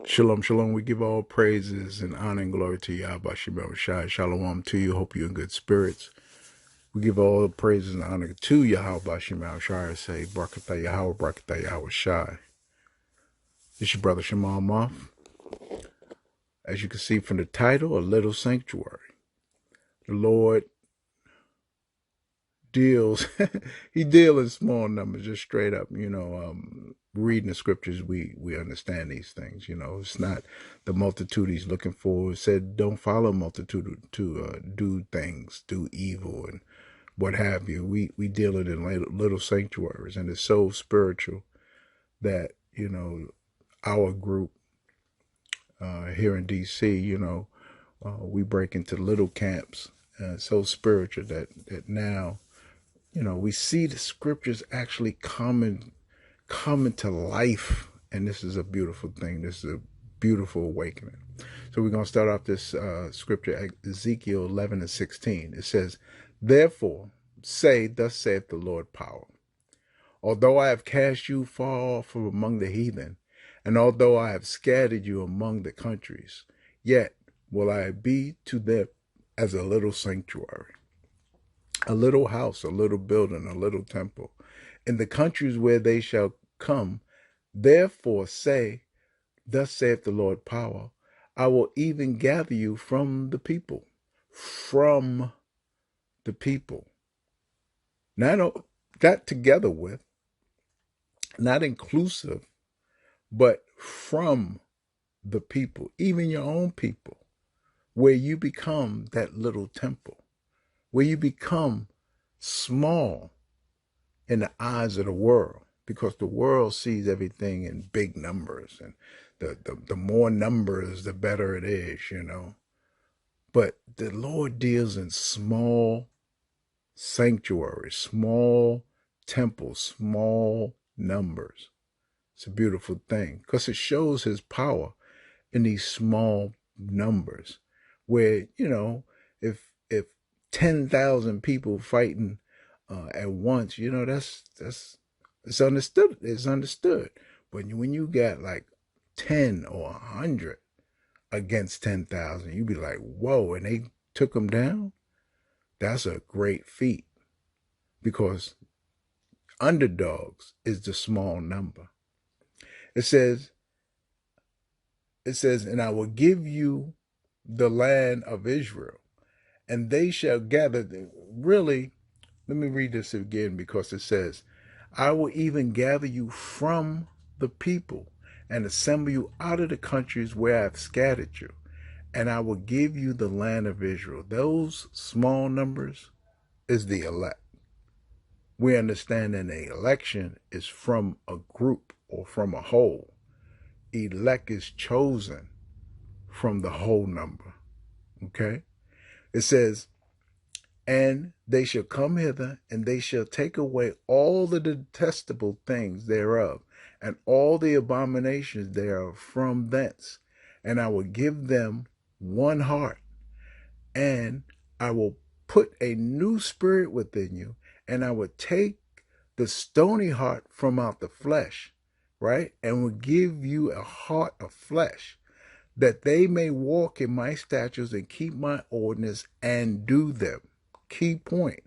Shalom, shalom. We give all praises and honor and glory to Yahweh Shem Shai. Shalom to you. Hope you're in good spirits. We give all praises and honor to Yahweh Shem Shai. Say, Barakatah Yahweh, Barakatah Yahweh Shai. This your brother Shemal Moth. As you can see from the title, A Little Sanctuary. The Lord deals, he deals in small numbers, just straight up, reading the scriptures, we understand these things, it's not the multitude he's looking for. It said, don't follow multitude to do things, do evil and what have you. We deal it in little sanctuaries, and it's so spiritual that, our group here in DC, we break into little camps, so spiritual that now, we see the scriptures actually coming to life. And this is a beautiful thing. This is a beautiful awakening. So we're going to start off this scripture, Ezekiel 11:16. It says, therefore, say, thus saith the Lord power. Although I have cast you far off from among the heathen, and although I have scattered you among the countries, yet will I be to them as a little sanctuary, a little house, a little building, a little temple, in the countries where they shall come. Therefore say, thus saith the Lord power, I will even gather you from the people, not together with, not inclusive, but from the people, even your own people, where you become that little temple, where you become small in the eyes of the world, because the world sees everything in big numbers, and the more numbers, the better it is, But the Lord deals in small sanctuaries, small temples, small numbers. It's a beautiful thing because it shows his power in these small numbers where, if 10,000 people fighting at once, that's it's understood. It's understood. But when you got like 10 or 100 against 10,000, you'd be like, whoa, and they took them down? That's a great feat, because underdogs is the small number. It says, and I will give you the land of Israel, and they shall gather. Really, let me read this again, because it says, I will even gather you from the people and assemble you out of the countries where I have scattered you, and I will give you the land of Israel. Those small numbers is the elect. We understand that the election is from a group or from a whole. Elect is chosen from the whole number. Okay? It says, and they shall come hither, and they shall take away all the detestable things thereof, and all the abominations thereof from thence. And I will give them one heart, and I will put a new spirit within you, and I will take the stony heart from out the flesh, right? And will give you a heart of flesh, that they may walk in my statutes and keep my ordinance and do them. Key point,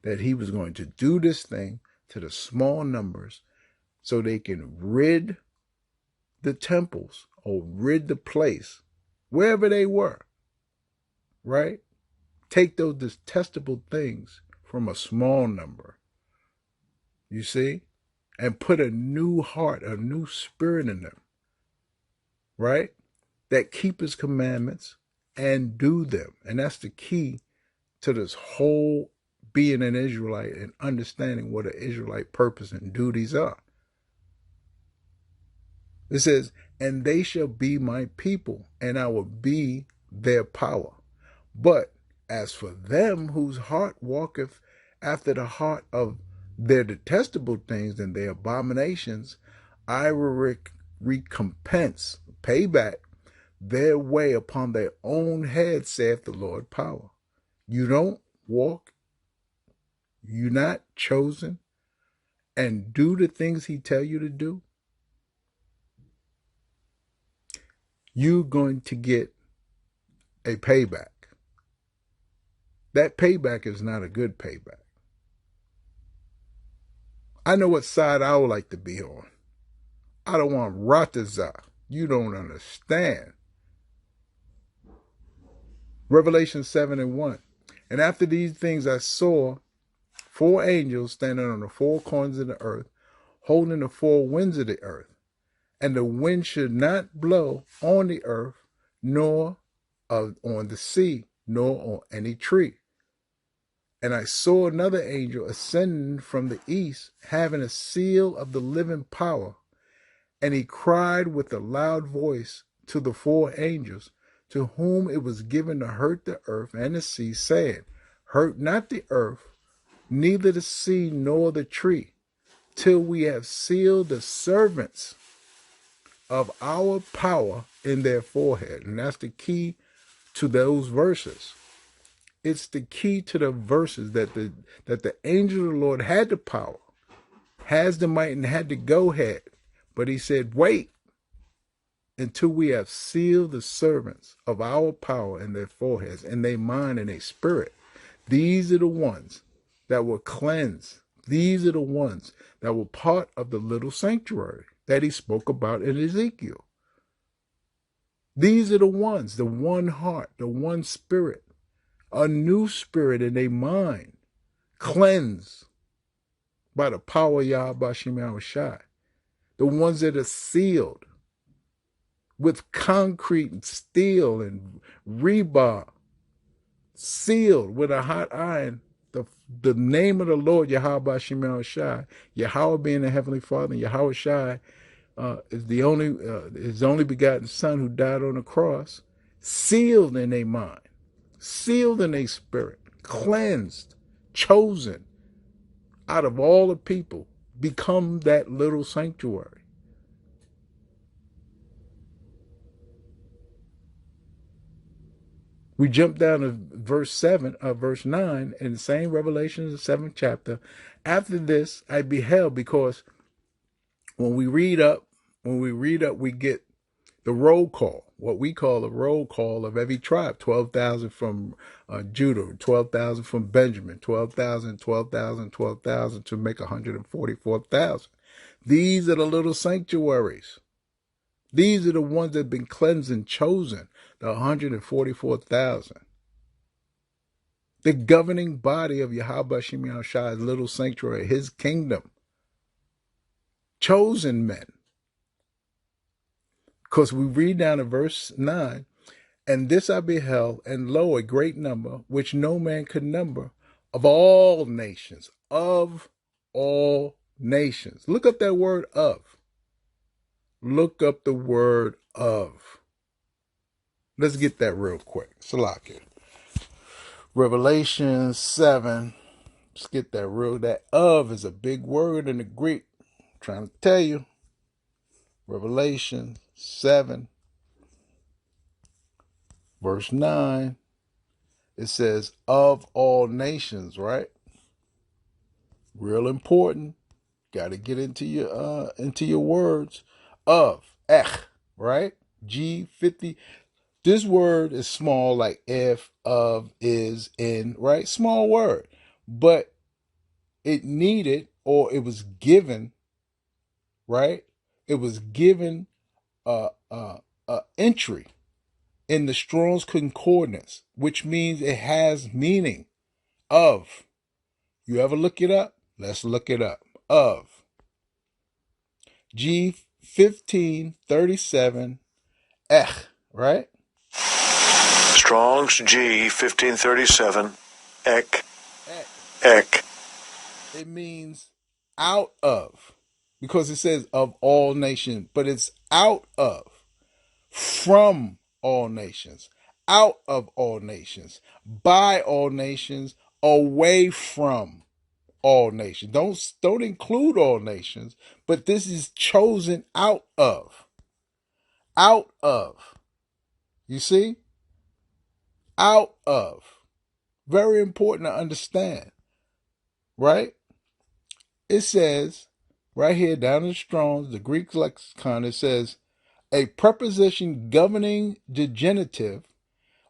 that he was going to do this thing to the small numbers so they can rid the temples or rid the place, wherever they were, right? Take those detestable things from a small number, you see, and put a new heart, a new spirit in them, right? That keep his commandments and do them. And that's the key to this whole being an Israelite and understanding what an Israelite purpose and duties are. It says, and they shall be my people, and I will be their power. But as for them whose heart walketh after the heart of their detestable things and their abominations, I will recompense, pay back their way upon their own head, saith the Lord power. You don't walk, you're not chosen, and do the things he tell you to do. you're going to get a payback. That payback is not a good payback. I know what side I would like to be on. I don't want Ratazah. You don't understand. Revelation 7:1. And after these things I saw 4 angels standing on the 4 corners of the earth, holding the 4 winds of the earth. And the wind should not blow on the earth, nor on the sea, nor on any tree. And I saw another angel ascending from the east, having a seal of the living power. And he cried with a loud voice to the 4 angels, to whom it was given to hurt the earth and the sea, saying, hurt not the earth, neither the sea nor the tree, till we have sealed the servants of our power in their forehead. And that's the key to those verses. It's the key to the verses that the angel of the Lord had the power, has the might, and had the go-ahead. But he said, wait until we have sealed the servants of our power in their foreheads, in their mind and their spirit. These are the ones that were cleansed. These are the ones that were part of the little sanctuary that he spoke about in Ezekiel. These are the ones, the one heart, the one spirit, a new spirit in their mind, cleansed by the power of Yahweh Shem Shai. The ones that are sealed with concrete and steel and rebar, sealed with a hot iron. The name of the Lord, Yahweh Shem Shai, Yahweh being the Heavenly Father, and Yahweh Shai is the only his only begotten Son who died on the cross, sealed in their mind, sealed in their spirit, cleansed, chosen out of all the people, become that little sanctuary. We jump down to verse 9 in the same Revelation, the 7th chapter. After this, I beheld, because when we read up, we get the roll call, what we call the roll call of every tribe. 12,000 from Judah, 12,000 from Benjamin, 12,000 to make 144,000. These are the little sanctuaries. These are the ones that have been cleansed and chosen, the 144,000. The governing body of Yahweh Shem Shai's little sanctuary, his kingdom. Chosen men. Because we read down in verse 9, and this I beheld, and lo, a great number, which no man could number, of all nations. Of all nations. Look up that word of. Look up the word of. Let's get that real quick. Salakia. Revelation 7. Let's get that real. That of is a big word in the Greek. I'm trying to tell you. Revelation 7. Verse 9. It says, of all nations, right? Real important. Got to get into your words. Of. Right? G50. This word is small, like if, of, is, in, right? Small word. But it needed, or it was given, right? It was given a entry in the Strong's Concordance, which means it has meaning. Of. You ever look it up? Let's look it up. Of. G1537 right? Strong's G1537 ek. It means out of, because it says of all nations, but it's out of, from all nations, out of all nations, by all nations, away from all nations. Don't include all nations, but this is chosen out of. Out of. You see? Out of. Very important to understand. Right? It says, right here down in Strong's, the Greek lexicon, it says, a preposition governing the genitive.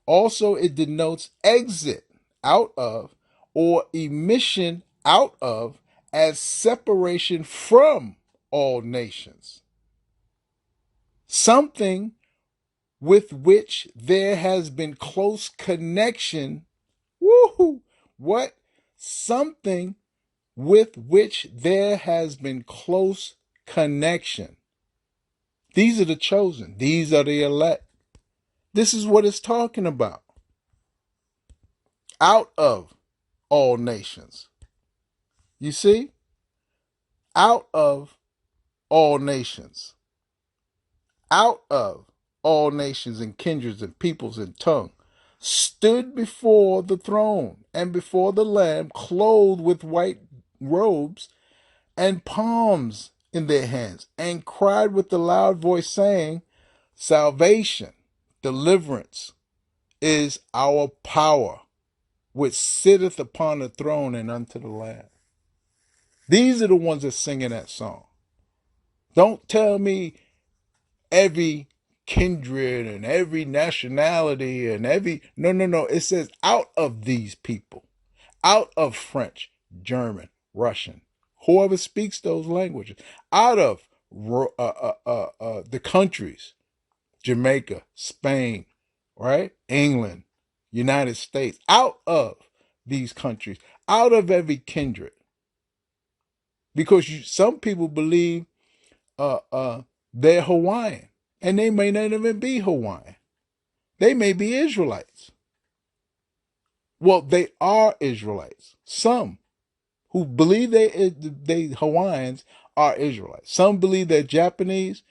Also, it denotes exit out of or emission out of as separation from all nations. Something with which there has been close connection. Woohoo! What? Something with which there has been close connection. These are the chosen. These are the elect. This is what it's talking about. Out of all nations. You see? Out of all nations. Out of all nations and kindreds and peoples and tongues stood before the throne and before the Lamb, clothed with white robes and palms in their hands, and cried with a loud voice, saying, Salvation, deliverance is our power, which sitteth upon the throne and unto the Lamb. These are the ones that singing that song. Don't tell me every kindred and every nationality and every... No. It says out of these people, out of French, German, Russian, whoever speaks those languages, out of the countries, Jamaica, Spain, right? England, United States, out of these countries, out of every kindred. Because some people believe they're Hawaiian, and they may not even be Hawaiian. They may be Israelites. Well, they are Israelites. Some who believe they Hawaiians are Israelites. Some believe they're Japanese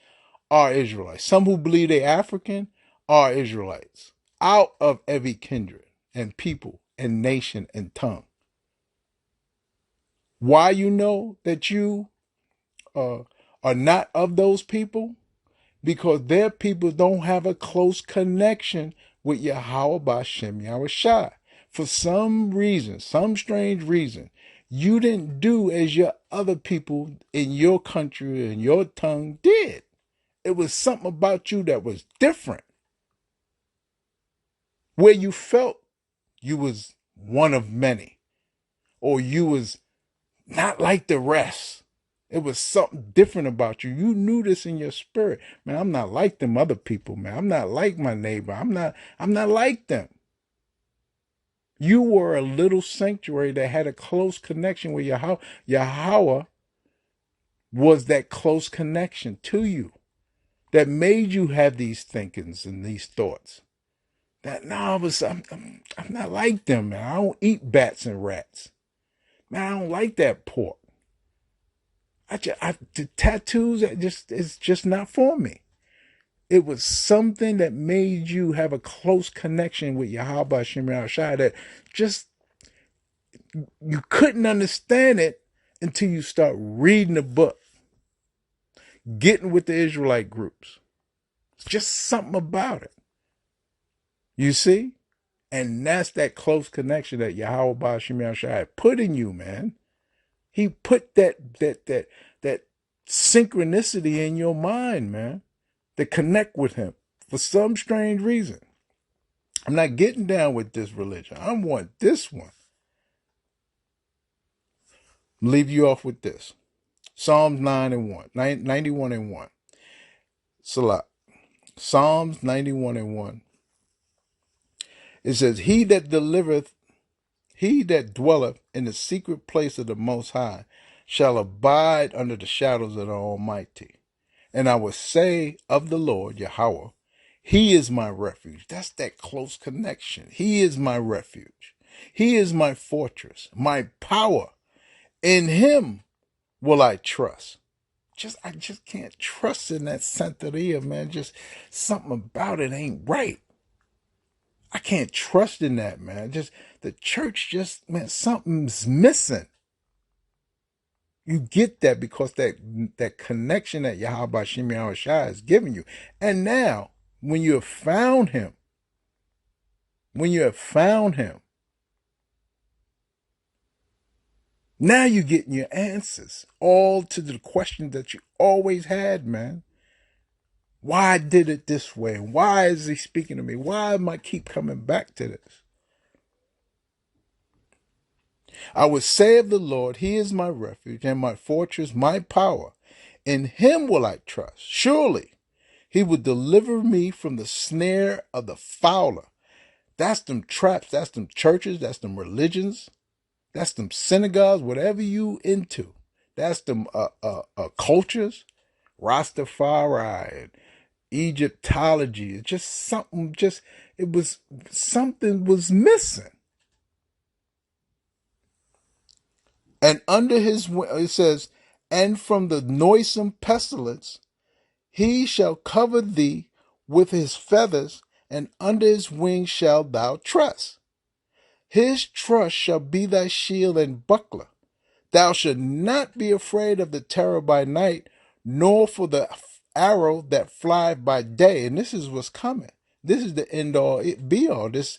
are Israelites. Some who believe they're African are Israelites. Out of every kindred and people and nation and tongue. Why you know that you are not of those people? Because their people don't have a close connection with Yahweh B'Shem Yahushua. For some reason, some strange reason, you didn't do as your other people in your country and your tongue did. It was something about you that was different. Where you felt you was one of many, or you was not like the rest. It was something different about you. You knew this in your spirit. Man, I'm not like them other people, man. I'm not like my neighbor. I'm not like them. You were a little sanctuary that had a close connection with Yahweh. Yahweh was that close connection to you that made you have these thinkings and these thoughts. That no, I'm not like them, man. I don't eat bats and rats. Man, I don't like that pork. The tattoos, it's just not for me. It was something that made you have a close connection with Yahweh Shem Yahushua that just, you couldn't understand it until you start reading the book, getting with the Israelite groups. It's just something about it. You see? And that's that close connection that Yahweh B'Shem Yahushua put in you, man. He put that synchronicity in your mind, man, to connect with him for some strange reason. I'm not getting down with this religion. I want this one. Leave you off with this. Psalms 91 and 1. Salah. Psalms 91 and 1. It says, He that dwelleth in the secret place of the Most High shall abide under the shadows of the Almighty. And I will say of the Lord, Yahweh, He is my refuge. That's that close connection. He is my refuge. He is my fortress, my power. In Him will I trust. I just can't trust in that Santeria, man. Just something about it ain't right. I can't trust in that, man. Just the church, man, something's missing. You get that because that connection that Yahweh Shem Yahushua has given you. And now, when you have found him, now you're getting your answers all to the questions that you always had, man. Why did it this way? Why is he speaking to me? Why am I keep coming back to this? I would say of the Lord, he is my refuge and my fortress, my power. In him will I trust. Surely he will deliver me from the snare of the fowler. That's them traps. That's them churches. That's them religions. That's them synagogues, whatever you into. That's them cultures, Rastafari and Egyptology. It's just something. It was something was missing. And under his, it says, and from the noisome pestilence, he shall cover thee with his feathers, and under his wings shalt thou trust. His trust shall be thy shield and buckler. Thou shalt not be afraid of the terror by night, nor for the arrow that flieth by day. And this is what's coming. This is the end all, it be all. This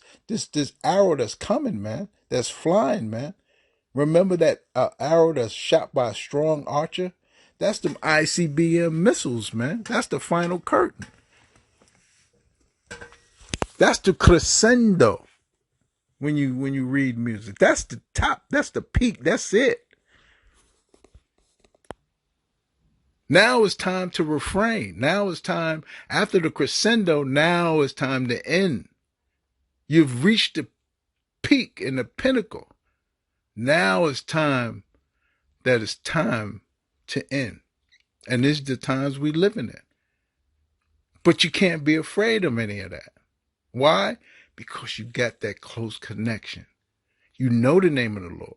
arrow that's coming, man. That's flying, man. Remember that arrow that's shot by a strong archer? That's the ICBM missiles, man. That's the final curtain. That's the crescendo when you read music. That's the top. That's the peak. That's it. Now it's time to refrain. Now it's time, after the crescendo, now it's time to end. You've reached the peak and the pinnacle. Now it's time that it's time to end. And this is the times we living in. But you can't be afraid of any of that. Why? Because you got that close connection. You know the name of the Lord.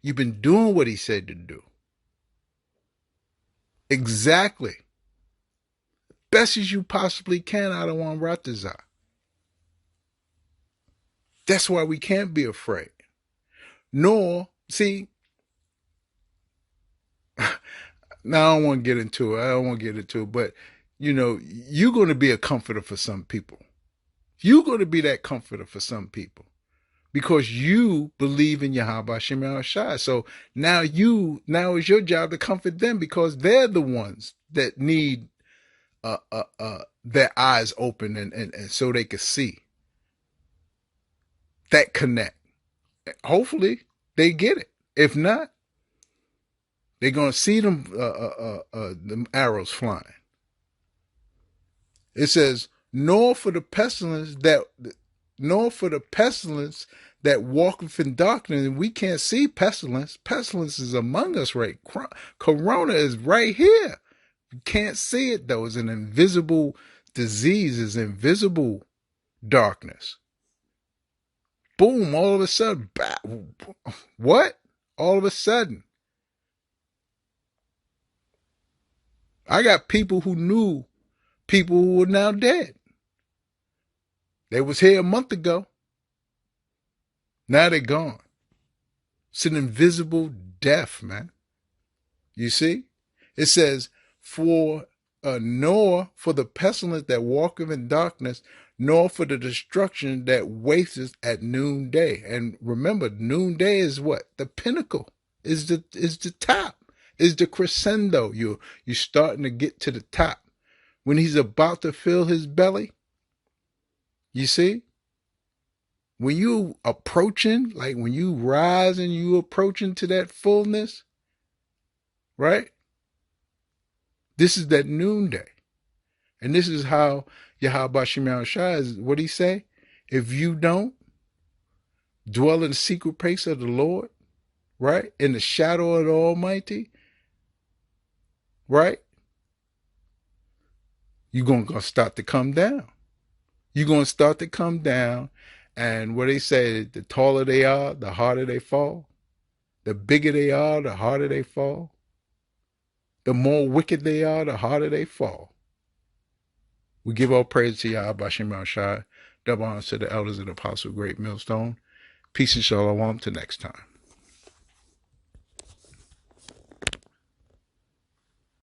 You've been doing what he said to do. Exactly. Best as you possibly can out of one Ratazah. That's why we can't be afraid. Nor, see, now I don't want to get into it. But, you're going to be a comforter for some people. You're going to be that comforter for some people. Because you believe in Yahweh Shem Shai. So now it's your job to comfort them, because they're the ones that need their eyes open and so they can see. That connect. Hopefully they get it. If not, they're gonna see them arrows flying. It says, nor for the pestilence that walketh in darkness. And we can't see pestilence. Pestilence is among us, right? Corona is right here. You can't see it though. It's an invisible disease. It's invisible darkness. Boom, all of a sudden. What? All of a sudden. I got people who knew people who were now dead. They was here a month ago. Now they're gone. It's an invisible death, man. You see? It says, nor for the pestilence that walketh in darkness, nor for the destruction that wasteth at noonday. And remember, noonday is what? The pinnacle. Is the top. Is the crescendo. You're starting to get to the top. When he's about to fill his belly, you see? When you approaching, like when you rise and you approaching to that fullness, right? This is that noonday. And this is how Yahweh Shem Shai is, what he say? If you don't dwell in the secret place of the Lord, right? In the shadow of the Almighty, right? You're going to start to come down. You're going to start to come down. And what they say, the taller they are, the harder they fall. The bigger they are, the harder they fall. The more wicked they are, the harder they fall. We give all praise to Yahweh Shem Shai. Double honor to the elders and apostles of Great Millstone. Peace and shalom till next time.